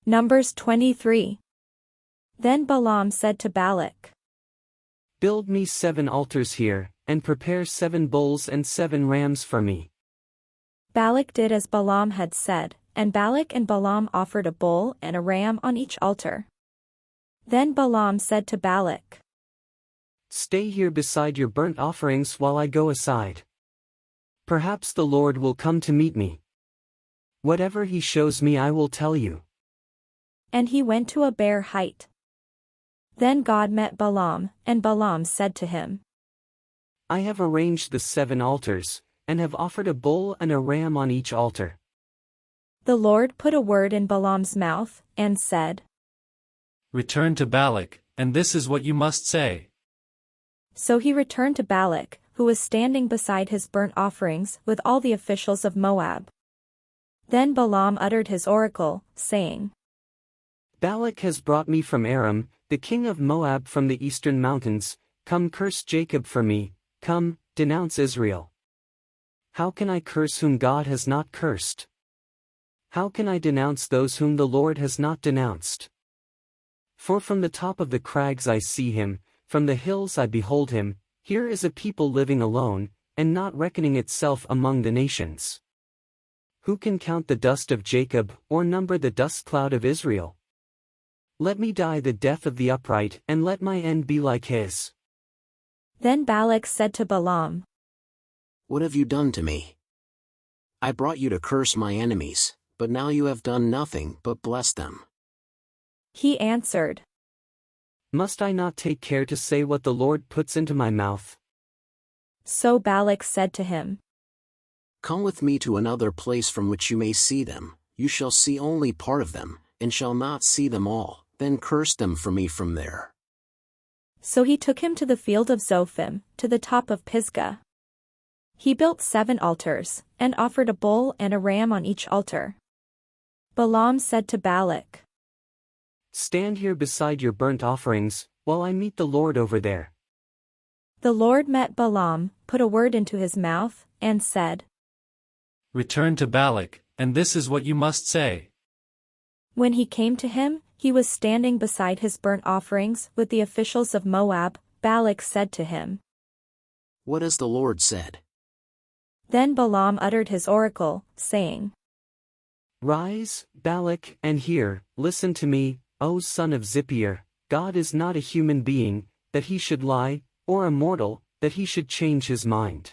Numbers 23. Then Balaam said to Balak, Build me 7 altars here, and prepare 7 bulls and 7 rams for me. Balak did as Balaam had said, and Balak and Balaam offered a bull and a ram on each altar. Then Balaam said to Balak, Stay here beside your burnt offerings while I go aside. Perhaps the Lord will come to meet me. Whatever he shows me I will tell you. And he went to a bare height. Then God met Balaam, and Balaam said to him, I have arranged the 7 altars, and have offered a bull and a ram on each altar. The Lord put a word in Balaam's mouth, and said, Return to Balak, and this is what you must say. So he returned to Balak, who was standing beside his burnt offerings with all the officials of Moab. Then Balaam uttered his oracle, saying, Balak has brought me from Aram, the king of Moab from the eastern mountains. Come curse Jacob for me, come, denounce Israel. How can I curse whom God has not cursed? How can I denounce those whom the Lord has not denounced? For from the top of the crags I see him, from the hills I behold him. Here is a people living alone, and not reckoning itself among the nations. Who can count the dust of Jacob, or number the dust cloud of Israel? Let me die the death of the upright, and let my end be like his. Then Balak said to Balaam, What have you done to me? I brought you to curse my enemies, but now you have done nothing but bless them. He answered, Must I not take care to say what the Lord puts into my mouth? So Balak said to him, Come with me to another place from which you may see them. You shall see only part of them, and shall not see them all. Then curse them for me from there. So he took him to the field of Zophim, to the top of Pisgah. He built 7 altars, and offered a bull and a ram on each altar. Balaam said to Balak, Stand here beside your burnt offerings, while I meet the Lord over there. The Lord met Balaam, put a word into his mouth, and said, Return to Balak, and this is what you must say. When he came to him, he was standing beside his burnt offerings with the officials of Moab. Balak said to him, What has the Lord said? Then Balaam uttered his oracle, saying, Rise, Balak, and hear, listen to me, O son of Zippor. God is not a human being, that he should lie, or a mortal, that he should change his mind.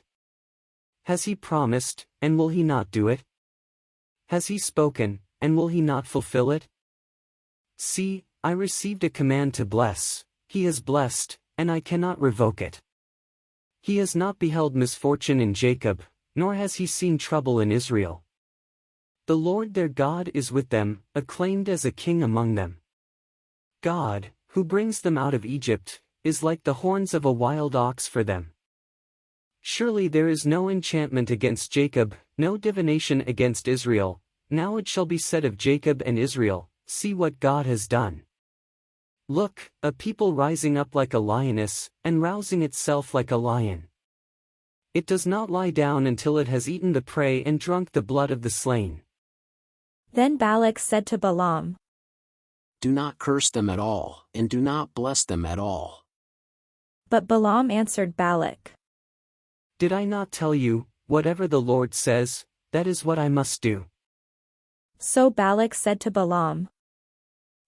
Has he promised, and will he not do it? Has he spoken, and will he not fulfill it? See, I received a command to bless, he has blessed, and I cannot revoke it. He has not beheld misfortune in Jacob, nor has he seen trouble in Israel. The Lord their God is with them, acclaimed as a king among them. God, who brings them out of Egypt, is like the horns of a wild ox for them. Surely there is no enchantment against Jacob, no divination against Israel. Now it shall be said of Jacob and Israel, See what God has done. Look, a people rising up like a lioness, and rousing itself like a lion. It does not lie down until it has eaten the prey and drunk the blood of the slain. Then Balak said to Balaam, Do not curse them at all, and do not bless them at all. But Balaam answered Balak, Did I not tell you, whatever the Lord says, that is what I must do? So Balak said to Balaam,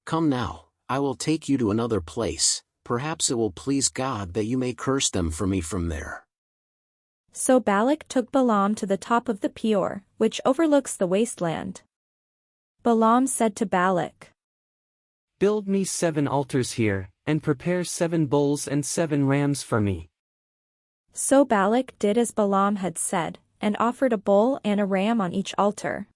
Come now, I will take you to another place, perhaps it will please God that you may curse them for me from there. So Balak took Balaam to the top of the Peor, which overlooks the wasteland. Balaam said to Balak, Build me 7 altars here, and prepare 7 bulls and 7 rams for me. So Balak did as Balaam had said, and offered a bull and a ram on each altar.